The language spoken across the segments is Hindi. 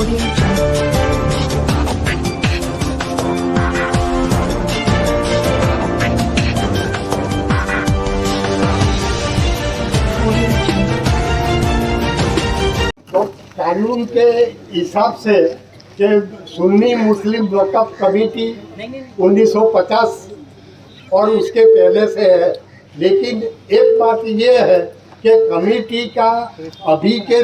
तो कानून के हिसाब से कि सुन्नी मुस्लिम वक्फ कमेटी 1950 और उसके पहले से है, लेकिन एक बात ये है कि कमेटी का अभी के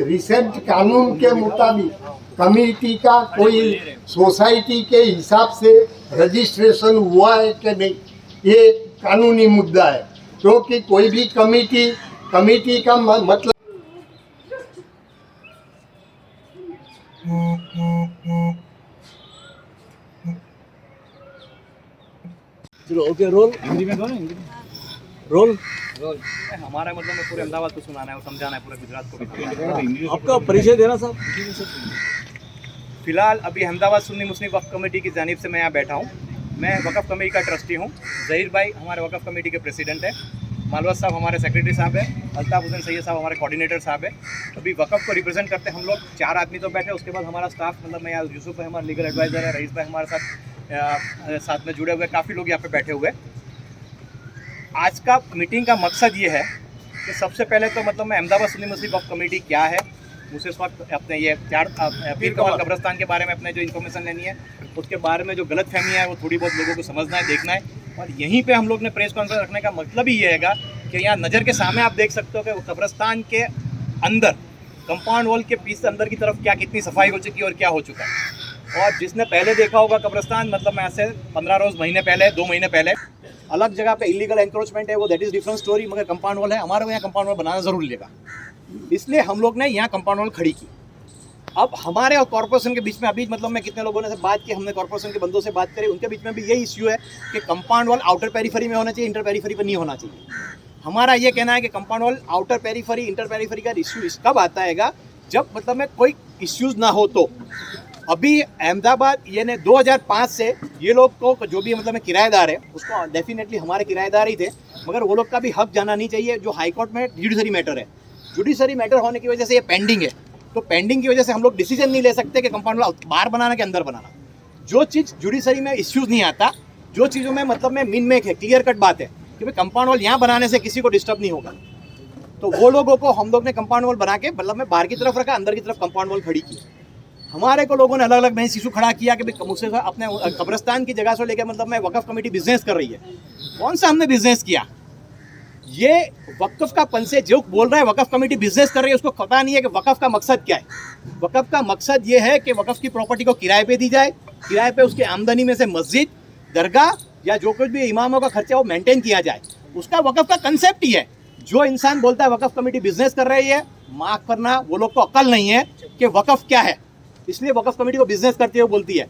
रिसेंट कानून के मुताबिक कमेटी का कोई सोसाइटी के हिसाब से रजिस्ट्रेशन हुआ है कि नहीं, ये कानूनी मुद्दा है। क्योंकि कोई भी कमेटी का मतलब चलो ओके रोल हिंदी में कहो ना, हिंदी में रोल हमारा मतलब में पूरे अहमदाबाद को सुनाना है और समझाना है पूरे गुजरात को भी। आपका परिचय देना साहब। फिलहाल अभी अहमदाबाद सुन्नी मुस्लिम वक्फ कमेटी की जानिब से मैं यहाँ बैठा हूँ। मैं वक्फ कमेटी का ट्रस्टी हूँ। जहीर भाई हमारे वक्फ कमेटी के प्रेसिडेंट है, मालवत साहब हमारे सेक्रेटरी साहब है, अल्ताफ हुसैन सैयद साहब हमारे कोऑर्डिनेटर साहब है। अभी वक्फ को रिप्रेजेंट करते हम लोग 4 आदमी तो बैठे, उसके बाद हमारा स्टाफ मतलब मैं यहाँ यूसुफ भाई हमारा लीगल एडवाइज़र है, रईस भाई हमारे साथ में जुड़े हुए, काफ़ी लोग यहाँ पे बैठे हुए। आज का मीटिंग का मकसद ये है कि सबसे पहले तो मतलब मैं अहमदाबाद सुन्नी मुस्लिम वक्फ कमेटी क्या है, मुझे इस वक्त अपने ये पीर कमल कब्रस्तान के बारे में अपने जो इन्फॉर्मेशन लेनी है, उसके बारे में जो गलत फहमी है वो थोड़ी बहुत लोगों को समझना है, देखना है। और यहीं पे हम लोग ने प्रेस कॉन्फ्रेंस रखने का मतलब ही ये है कि यहाँ नज़र के सामने आप देख सकते हो कि वो कब्रस्तान के अंदर कंपाउंड वॉल के पीछे अंदर की तरफ क्या कितनी सफाई हो चुकी है और क्या हो चुका है। और जिसने पहले देखा होगा कब्रस्तान मतलब मैं ऐसे 15 रोज़ महीने पहले 2 महीने पहले अलग जगह पे इलीगल एंक्रोचमेंट है, वो दैट इज़ डिफरेंट स्टोरी, मगर कंपाउंड वॉल है। हमारे को यहाँ कंपाउंड वॉल बनाना ज़रूर लेगा, इसलिए हम लोग ने यहाँ कंपाउंड वॉल खड़ी की। अब हमारे और कॉर्पोरेशन के बीच में अभी मतलब मैं कितने लोगों ने से बात की, हमने कॉर्पोरेशन के बंदों से बात करी, उनके बीच में भी यही इश्यू है कि कंपाउंड वॉल आउटर पेरीफेरी में होना चाहिए, इंटर पेरीफेरी पर नहीं होना चाहिए। हमारा ये कहना है कि compound wall outer periphery inter periphery का इश्यू कब आता है जब मतलब में कोई इश्यूज़ ना हो। तो अभी अहमदाबाद ये ने 2005 से ये लोग को जो भी मतलब में किराएदार है उसको डेफिनेटली हमारे किराएदार ही थे, मगर वो लोग का भी हक जाना नहीं चाहिए। जो हाई कोर्ट में जुडिशरी मैटर है, जुडिशरी मैटर होने की वजह से ये पेंडिंग है, तो पेंडिंग की वजह से हम लोग डिसीजन नहीं ले सकते कि कंपाउंड वॉल बाहर बनाना के अंदर बनाना। जो चीज़ जुडिशरी में इश्यूज़ नहीं आता, जो चीज़ों में मतलब में मिन मेक है, क्लियर कट बात है कि भाई कंपाउंड वॉल यहाँ बनाने से किसी को डिस्टर्ब नहीं होगा, तो वो लोगों को हम लोग ने कंपाउंड वॉल बना के मतलब में बाहर की तरफ रखा, अंदर की तरफ कंपाउंड वॉल खड़ी की। हमारे को लोगों ने अलग अलग में इशू खड़ा किया कि भाई मुझसे अपने कब्रस्तान की जगह से लेकर मतलब मैं वक्फ कमेटी बिजनेस कर रही है। कौन सा हमने बिजनेस किया? ये वक्फ का पंसे जो बोल रहा है वक्फ कमेटी बिजनेस कर रही है, उसको पता नहीं है कि वक्फ का मकसद क्या है। वक्फ का मकसद ये है कि वक्फ की प्रॉपर्टी को किराए पे दी जाए, किराए पे उसकी आमदनी में से मस्जिद, दरगाह या जो कुछ भी इमामों का खर्चा वो मेंटेन किया जाए। उसका वक्फ का कंसेप्ट ही है। जो इंसान बोलता है वक्फ कमेटी बिजनेस कर रही है, माफ करना वो लोग को अक्ल नहीं है कि वक्फ क्या है, इसलिए वक्फ कमेटी को बिजनेस करते हुए बोलती है।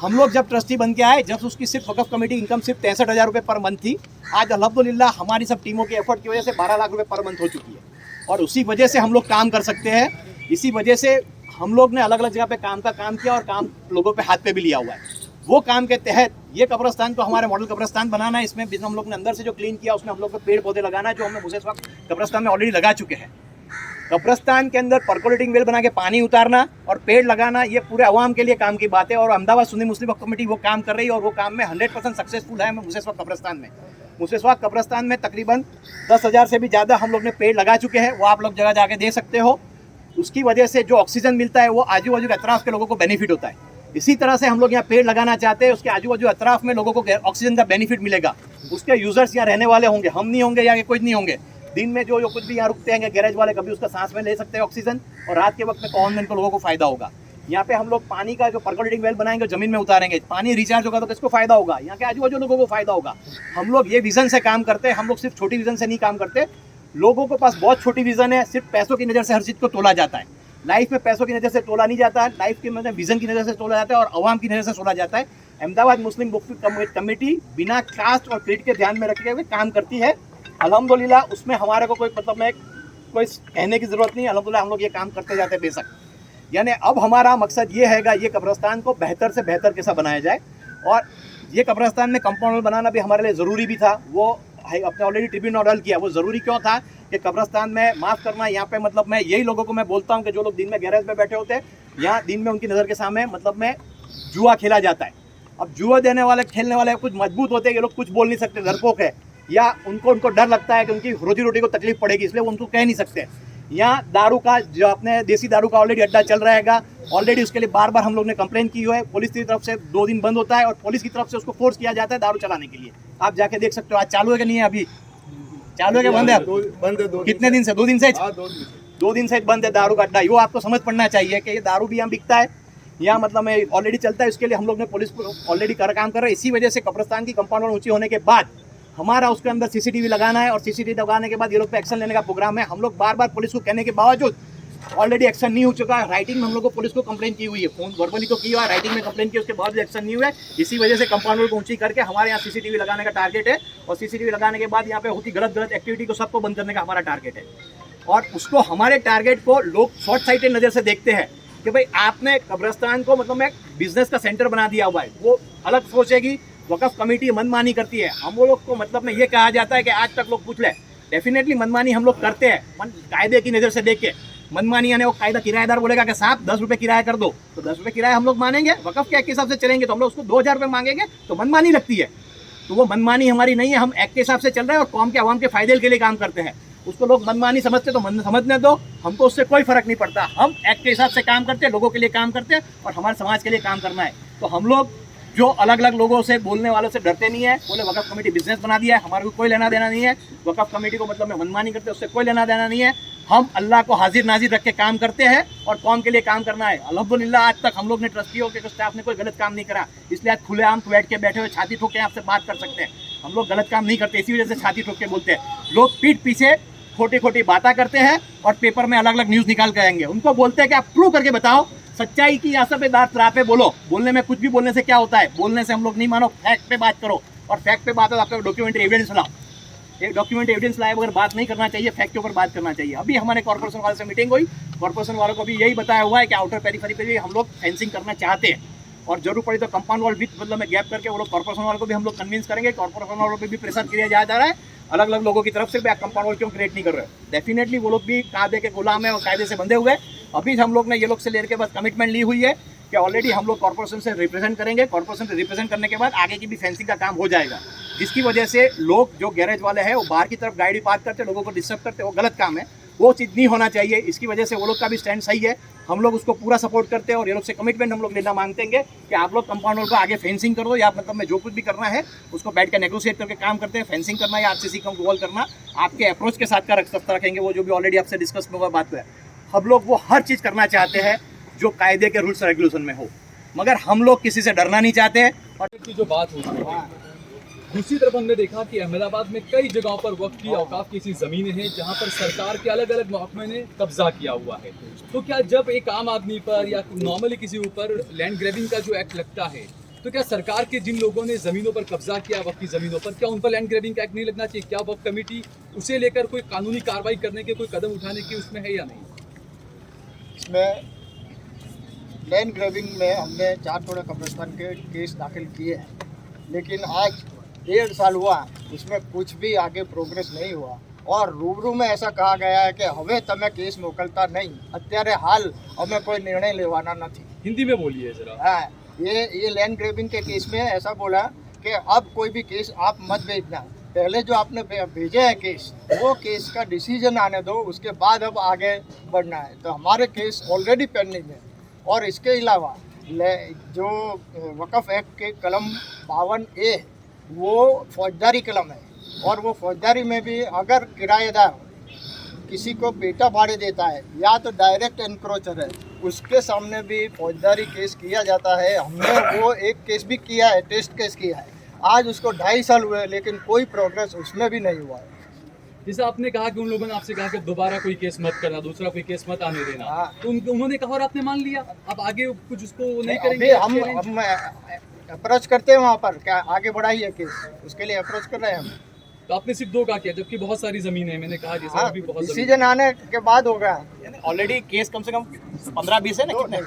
हम लोग जब ट्रस्टी बन के आए, जब उसकी सिर्फ वक्फ कमेटी इनकम सिर्फ 63,000 रुपये पर मंथ थी, आज अल्हम्दुलिल्लाह हमारी सब टीमों के एफर्ट की वजह से 12 लाख रुपये पर मंथ हो चुकी है। और उसी वजह से हम लोग काम कर सकते हैं। इसी वजह से हम लोग ने अलग अलग जगह पे काम किया और काम लोगों पे हाथ पे भी लिया हुआ है। वो काम के तहत ये कब्रस्तान को हमारे मॉडल कब्रस्तान बनाना है। इसमें हम लोग ने अंदर से जो क्लीन किया उसमें हम लोग को पेड़ पौधे लगाना है, जो हमने मुझे कब्रस्तान में ऑलरेडी लगा चुके हैं। कब्रस्तान के अंदर पर्कोलेटिंग वेल बना के पानी उतारना और पेड़ लगाना, ये पूरे अवाम के लिए काम की बात है। और अहमदाबाद सुन्नी मुस्लिम वक्फ कमेटी वो काम कर रही है और वो काम में 100% सक्सेसफुल है। मुसेसवा कब्रस्तान में कब्रस्तान में तकरीबन 10,000 से भी ज़्यादा हम लोग ने पेड़ लगा चुके हैं। वो आप लोग जगह जाके देख सकते हो। उसकी वजह से जो ऑक्सीजन मिलता है वो आजू बाजू के अतराफ के लोगों को बेनिफिट होता है। इसी तरह से हम लोग यहाँ पेड़ लगाना चाहते हैं, उसके आजू बाजू अतराफ में लोगों को ऑक्सीजन का बेनिफिट मिलेगा। उसके यूजर्स यहाँ रहने वाले होंगे, हम नहीं होंगे या कुछ नहीं होंगे। दिन में जो कुछ भी यहाँ रुकते हैं गैरेज वाले, कभी उसका सांस में ले सकते हैं ऑक्सीजन, और रात के वक्त में कॉमन को लोगों को फायदा होगा। यहाँ पे हम लोग पानी का जो पर्कोलेटिंग वेल बनाएंगे, जमीन में उतारेंगे, पानी रिचार्ज होगा तो किसको फायदा होगा? यहाँ के आजू बाजू लोगों को फायदा होगा। हम लोग ये विजन से काम करते हैं। हम लोग सिर्फ छोटी विजन से नहीं काम करते। लोगों के पास बहुत छोटी विजन है, सिर्फ पैसों की नज़र से हर चीज़ को तोला जाता है। लाइफ में पैसों की नज़र से तोला नहीं जाता है, लाइफ की मतलब विजन की नज़र से तोला जाता है और अवाम की नज़र से तोला जाता है। अहमदाबाद मुस्लिम वक्फ कमेटी बिना कास्ट और क्रीड के ध्यान में रखे हुए काम करती है। अल्हम्दुलिल्लाह उसमें हमारे को कोई मतलब में कोई कहने की ज़रूरत नहीं है। अल्हम्दुलिल्लाह हम लोग ये काम करते जाते बेशक। यानी अब हमारा मकसद ये हैगा, ये कब्रस्तान को बेहतर से बेहतर कैसा बनाया जाए। और ये कब्रस्तान में कंपाउंड बनाना भी हमारे लिए ज़रूरी भी था। वो अपने ऑलरेडी ट्रिब्यूनल किया। वो ज़रूरी क्यों था कि कब्रस्तान में माफ़ करना, यहाँ पे मतलब मैं यही लोगों को मैं बोलता हूँ कि जो लोग दिन में गैरेज में बैठे होते हैं, यहाँ दिन में उनकी नज़र के सामने मतलब में जुआ खेला जाता है। अब जुआ देने वाले खेलने वाले कुछ मजबूत होते हैं, ये लोग कुछ बोल नहीं सकते, डरपोक है, या उनको डर लगता है कि उनकी रोजी रोटी को तकलीफ पड़ेगी, इसलिए वो उनको कह नहीं सकते। यहाँ दारू का जो अपने देसी दारू का ऑलरेडी अड्डा चल रहेगा, ऑलरेडी उसके लिए बार बार हम लोग ने कंप्लेन की हुई है। पुलिस की तरफ से 2 दिन बंद होता है और पुलिस की तरफ से उसको फोर्स किया जाता है दारू चलाने के लिए। आप जाके देख सकते हो, आज चालू है कि नहीं है, अभी चालू है कि बंद है? बंद है। कितने दिन से? 2 दिन से? हाँ, 2 दिन से बंद है दारू का अड्डा। वो आपको समझ पड़ना चाहिए कि ये दारू भी यहाँ बिकता है, यहाँ मतलब में ऑलरेडी चलता है। इसके लिए हम लोग ने पुलिस को ऑलरेडी काम कर रहे हैं। इसी वजह से कब्रिस्तान की कंपाउंड वॉल ऊंची होने के बाद हमारा उसके अंदर सीसीटीवी लगाना है, और सीसीटीवी लगाने के बाद ये लोग पे एक्शन लेने का प्रोग्राम है। हम लोग बार बार पुलिस को कहने के बावजूद ऑलरेडी एक्शन नहीं हो चुका है। राइटिंग में हम लोग को पुलिस को कंप्लेन की हुई है, फोन वर्बली तो की हुआ है, राइटिंग में कंप्लेन की, उसके बाद भी एक्शन नहीं हुआ है। इसी वजह से कंपाउंड वॉल को ऊंची करके हमारे यहाँ सीसीटीवी लगाने का टारगेट है, और सीसीटीवी लगाने के बाद यहाँ पे होती गलत एक्टिविटी को सबको बंद करने का हमारा टारगेट है। और उसको हमारे टारगेट को लोग शॉर्ट साइटेड नज़र से देखते हैं कि भाई आपने कब्रिस्तान को मतलब एक बिजनेस का सेंटर बना दिया हुआ है। वो अलग सोचेगी, वक़्फ़ कमेटी मनमानी करती है। हम लोग को मतलब में ये कहा जाता है कि आज तक लोग पूछ ले, डेफिनेटली मनमानी हम लोग करते हैं, कायदे की नज़र से देख के। मनमानी यानी वो कायदा किराएदार बोलेगा कि साहब 10 रुपये किराया कर दो, तो 10 रुपये किराया हम लोग मानेंगे। वक़्फ़ के एक्ट के हिसाब से चलेंगे तो हम लोग उसको 2000 रुपये मांगेंगे, तो मनमानी लगती है। तो वो मनमानी हमारी नहीं है, हम एक्ट के हिसाब से चल रहे हैं और कौम के आवाम के फ़ायदे के लिए काम करते हैं। उसको लोग मनमानी समझते तो समझने दो, हमको उससे कोई फ़र्क नहीं पड़ता। हम एक्ट के हिसाब से काम करते हैं, लोगों के लिए काम करते हैं, और हमारे समाज के लिए काम करना है। तो हम लोग जो अलग अलग लोगों से बोलने वालों से डरते नहीं है। बोले वक़्फ़ कमेटी बिजनेस बना दिया है, हमारे को कोई लेना देना नहीं है। वक़्फ़ कमेटी को मतलब में मनमानी करते हैं, उससे कोई लेना देना नहीं है। हम अल्लाह को हाजिर नाजिर रख के काम करते हैं और कौम के लिए काम करना है। अल्हम्दुलिल्लाह आज तक हम लोग ने ट्रस्टियों के स्टाफ ने कोई गलत काम नहीं करा, इसलिए आज खुलेआम बैठे हुए छाती ठोक के आपसे बात कर सकते हैं। हम लोग गलत काम नहीं करते, इसी वजह से छाती ठोक के बोलते हैं। लोग पीठ पीछे खोटी खोटी बातें करते हैं और पेपर में अलग अलग न्यूज़ निकाल के आएंगे। उनको बोलते हैं कि आप प्रूव करके बताओ, सच्चाई की आशा पे दांत राह पे बोलो। बोलने में कुछ भी बोलने से क्या होता है, बोलने से हम लोग नहीं मानो, फैक्ट पे बात करो। और फैक्ट पे बात है तो आपका डॉक्यूमेंट्री एविडेंस लाओ। एक डॉक्यूमेंट एविडेंस लाए बगैर बात नहीं करना चाहिए, फैक्ट के ऊपर बात करना चाहिए। अभी हमारे कॉर्पोरेशन वालों से मीटिंग हुई, कॉर्पोरेशन वालों को भी यही बताया हुआ है कि आउटर पेरीफेरी पे भी हम लोग फेंसिंग करना चाहते हैं, और जरूर पड़ी तो कंपाउंड वॉल विथ मतलब में गैप करके वो लोग कॉर्पोरेशन वालों को भी हम लोग कन्विंस करेंगे। कॉर्पोरेशन वालों पर भी प्रेशर किया जा रहा है अलग अलग लोगों की तरफ से, कंपाउंड वॉल क्यों क्रिएट नहीं कर रहे हो। डेफिनेटली वो लोग भी कायदे के गुलाम है और कायदे से बंधे हुए। अभी हम लोग ने ये लोग से लेकर के बाद कमिटमेंट ली हुई है कि ऑलरेडी हम लोग कॉर्पोरेशन से रिप्रेजेंट करेंगे। कॉर्पोरेशन से रिप्रेजेंट करने के बाद आगे की भी फेंसिंग का काम हो जाएगा, जिसकी वजह से लोग जो गैरेज वाले हैं वो बाहर की तरफ गाड़ी पार्क करते, लोगों को डिस्टर्ब करते, वो गलत काम है, वो चीज़ नहीं होना चाहिए। इसकी वजह से वो लोग का भी स्टैंड सही है, हम लोग उसको पूरा सपोर्ट करते हैं और ये लोग से कमिटमेंट हम लोग लेना मांगते हैं कि आप लोग कंपाउंड वॉल को आगे फेंसिंग कर दो, या मतलब में जो कुछ भी करना है उसको बैठ के नेगोशिएट करके काम करते हैं। फेंसिंग करना या आरसीसी का वॉल करना आपके अप्रोच के साथ का रखेंगे, वो जो भी ऑलरेडी आपसे डिस्कस में हुआ बात है। हम लोग वो हर चीज़ करना चाहते हैं जो कायदे के रूल्स रेगुलेशन में हो, मगर हम लोग किसी से डरना नहीं चाहते। और की जो बात हो रही है, दूसरी तरफ हमने देखा कि अहमदाबाद में कई जगहों पर वक्फ की औकाफ की ऐसी ज़मीनें हैं जहां पर सरकार के अलग अलग महकमे ने कब्जा किया हुआ है। तो क्या जब एक आम आदमी पर या नॉर्मली किसी ऊपर लैंड ग्रैबिंग का जो एक्ट लगता है, तो क्या सरकार के जिन लोगों ने ज़मीनों पर कब्जा किया वक्फ की ज़मीनों पर, क्या उन पर लैंड ग्रैबिंग का एक्ट नहीं लगना चाहिए? क्या वक्फ कमेटी उसे लेकर कोई कानूनी कार्रवाई करने के, कोई कदम उठाने की उसमें है या नहीं? इसमें लैंड ग्रैबिंग में हमने 4 टोड़ा कब्रिस्तान के केस दाखिल किए हैं, लेकिन आज 1.5 साल हुआ, उसमें कुछ भी आगे प्रोग्रेस नहीं हुआ। और रूबरू में ऐसा कहा गया है कि हमें तमें केस मोकलता नहीं, अत्यारे हाल हमें कोई निर्णय लेवाना नहीं। हिंदी में बोलिए जरा। हाँ, ये लैंड ग्रैबिंग के केस में ऐसा बोला कि अब कोई भी केस आप मत भेजना, पहले जो आपने भेजे हैं केस, वो केस का डिसीजन आने दो, उसके बाद अब आगे बढ़ना है। तो हमारे केस ऑलरेडी पेंडिंग है। और इसके अलावा जो वक़्फ़ एक्ट के कलम 52A वो फौजदारी कलम है, और वो फौजदारी में भी अगर किराएदार किसी को पेटा भाड़े देता है या तो डायरेक्ट एनक्रोचर है, उसके सामने भी फौजदारी केस किया जाता है। हमने वो एक केस भी किया है, टेस्ट केस किया है, आज उसको 2.5 साल हुए, लेकिन कोई प्रोग्रेस उसमें भी नहीं हुआ है। जैसे आपने कहा कि उन लोगों ने आपसे कहा कि दोबारा कोई केस मत करना, दूसरा कोई केस मत आने देना, हाँ। तो उन्होंने कहा और आपने मान लिया, अब आगे कुछ उसको नहीं अभी करेंगे? हम अप्रोच करते हैं वहाँ पर, क्या आगे बढ़ाइए केस, उसके लिए अप्रोच कर रहे हैं हम। तो आपने सिर्फ 2 का किया, जबकि बहुत सारी जमीन है, मैंने कहा जैसे हाँ, अभी बहुत जमीन डिसीजन आने के बाद होगा। ऑलरेडी केस कम से कम 15-20 है ना, कितने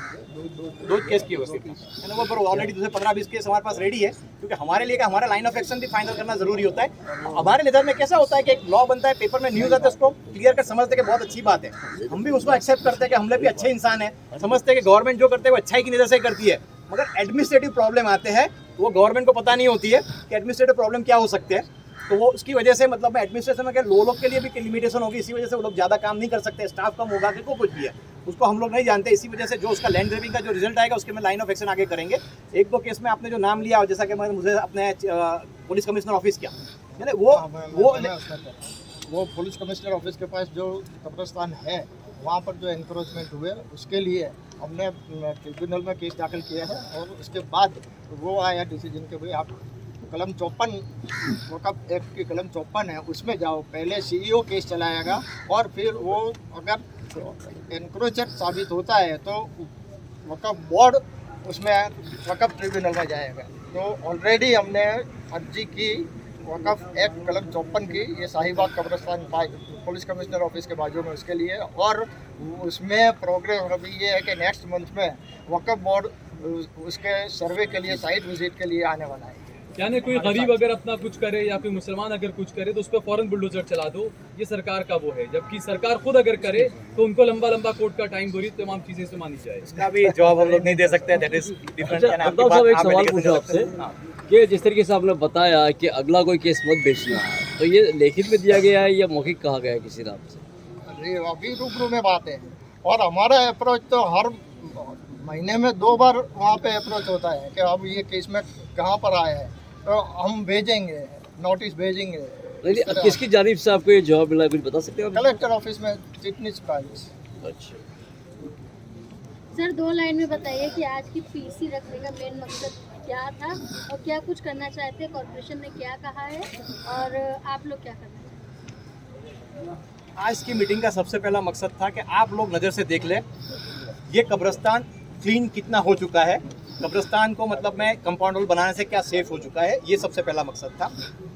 2 केस किए हुए हैं वो, पर ऑलरेडी 15-20 केस हमारे पास रेडी है, क्योंकि हमारे लिए हमारा लाइन ऑफ एक्शन भी फाइनल करना जरूरी होता है। हमारे नज़र में कैसा होता है कि एक लॉ बनता है, पेपर में न्यूज़ आता है, उसको क्लियर कर समझते हैं कि बहुत अच्छी बात है, हम भी उसको एक्सेप्ट करते हैं कि हम लोग भी अच्छे इंसान है, समझते हैं कि गवर्नमेंट जो करते हैं वो अच्छाई की नज़र से करती है, मगर एडमिनिस्ट्रेटिव प्रॉब्लम आते हैं तो वो गवर्नमेंट को पता नहीं होती है कि एडमिनिस्ट्रेटिव प्रॉब्लम क्या हो सकते हैं। तो वो उसकी वजह से मतलब एडमिनिस्ट्रेशन में क्या लोग के लिए भी लिमिटेशन होगी, इसी वजह से वो लोग ज़्यादा काम नहीं कर सकते, स्टाफ कम होगा कि कुछ भी है, उसको हम लोग नहीं जानते। इसी वजह से जो उसका लैंड ग्रैबिंग का जो रिजल्ट आएगा उसके में लाइन ऑफ एक्शन आगे करेंगे। 1-2 केस में आपने जो नाम लिया, जैसा कि मुझे अपने पुलिस कमिश्नर ऑफिस किया, यानी वो पुलिस कमिश्नर ऑफिस के पास जो कब्रिस्तान है वहाँ पर जो एनक्रोचमेंट हुए उसके लिए हमने ट्रिब्यूनल में केस दाखिल किया है, और उसके बाद वो आया डिसीजन के भाई आप कलम 54 वक़्फ़ एक्ट की कलम 54 है उसमें जाओ, पहले CEO केस चलाएगा और फिर वो अगर एनक्रोचर साबित होता है तो वक़्फ़ बोर्ड उसमें वक़्फ़ ट्रिब्यूनल में जाएगा। तो ऑलरेडी हमने अर्जी की वक़्फ़ एक्ट कलम 54 की, ये शाहीबाग कब्रिस्तान पुलिस कमिश्नर ऑफिस के बाजू में उसके लिए, और उसमें प्रोग्रेस अभी ये है कि नेक्स्ट मंथ में वक़्फ़ बोर्ड उसके सर्वे के लिए, साइट विजिट के लिए आने वाला है। यानी कोई गरीब अगर अपना कुछ करे या कोई मुसलमान अगर कुछ करे तो उस पर फौरन बुलडोजर चला दो, ये सरकार का वो है, जबकि सरकार खुद अगर करे तो उनको लंबा लंबा कोर्ट का टाइम दूरी तमाम चीजें से मानी जाए। इसका भी जवाब हम लोग नहीं दे सकते, दैट इज डिफरेंट। अब्दुल साहब एक सवाल पूछा आपसे कि जिस तरीके से आपने बताया कि अगला कोई केस मत बेचना है, तो ये लिखित में दिया गया है या मौखिक कहा गया है किसी नाम से? अरे अभी रूबरू में बात है, और हमारा अप्रोच तो हर महीने में 2 बार वहाँ पे अप्रोच होता है कि अब ये केस में कहाँ पर आया है, तो हम भेजेंगे, नोटिस भेजेंगे। नहीं, किसकी जानिब से आपको ये जवाब मिला, कुछ बता सकते हैं? कलेक्टर ऑफिस में चिटनीस प्राइस। अच्छा सर, 2 लाइन में बताइए कि आज की पीसी रखने का मेन मकसद क्या था और क्या कुछ करना चाहते हैं, कॉर्पोरेशन ने क्या कहा है और आप लोग क्या करना चाहते हैं? आज की मीटिंग का सबसे पहला मकसद था कि आप लोग नज़र से देख लें ये कब्रिस्तान क्लीन कितना हो चुका है, कब्रिस्तान को मतलब में कंपाउंड वॉल बनाने से क्या सेफ हो चुका है, ये सबसे पहला मकसद था।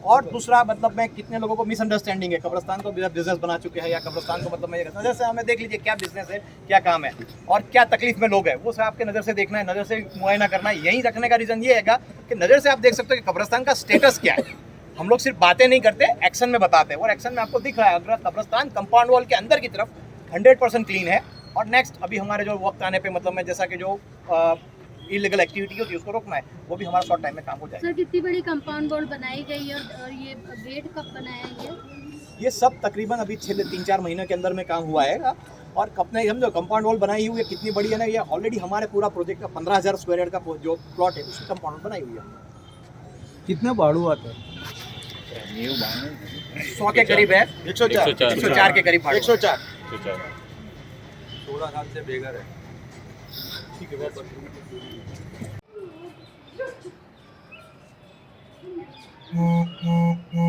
और दूसरा मतलब में कितने लोगों को मिसअंडरस्टैंडिंग है, कब्रिस्तान को बिजनेस बना चुके हैं या कब्रिस्तान को मतलब में नज़र से हमें देख लीजिए क्या बिजनेस है, क्या काम है और क्या तकलीफ में लोग हैं, वो सब आपके नज़र से देखना है, नज़र से मुआयना करना है। यहीं रखने का रीज़न ये है कि नज़र से आप देख सकते हो कि कब्रिस्तान का स्टेटस क्या है। हम लोग सिर्फ बातें नहीं करते, एक्शन में बताते हैं, और एक्शन में आपको दिख रहा है अगर कब्रिस्तान कंपाउंड वॉल के अंदर की तरफ 100% क्लीन है। और नेक्स्ट अभी हमारे जो वक्त आने पे मतलब में जैसा कि जो इलीगल एक्टिविटी होती है उसको रोकना है, वो भी हमारा शॉर्ट टाइम में काम हो जाएगा। सर, कितनी बड़ी कंपाउंड वॉल बनाई गई है और ये गेट कब बनाया गया? ये सब तकरीबन अभी 3-4 महीने के अंदर में काम हुआ है। और अपने हम जो कंपाउंड वॉल बनाई हुई है कितनी बड़ी है ना, ये ऑलरेडी हमारे पूरा प्रोजेक्ट का 15,000 स्क्वायर यार्ड का जो प्लॉट है उसकी कंपाउंड बनाई हुई है। कितना भाड़ू आता है? 100 के करीब है, 104 के करीब 104 16 साल से बेघर है। ठीक है, बहुत बढ़िया। हम्म।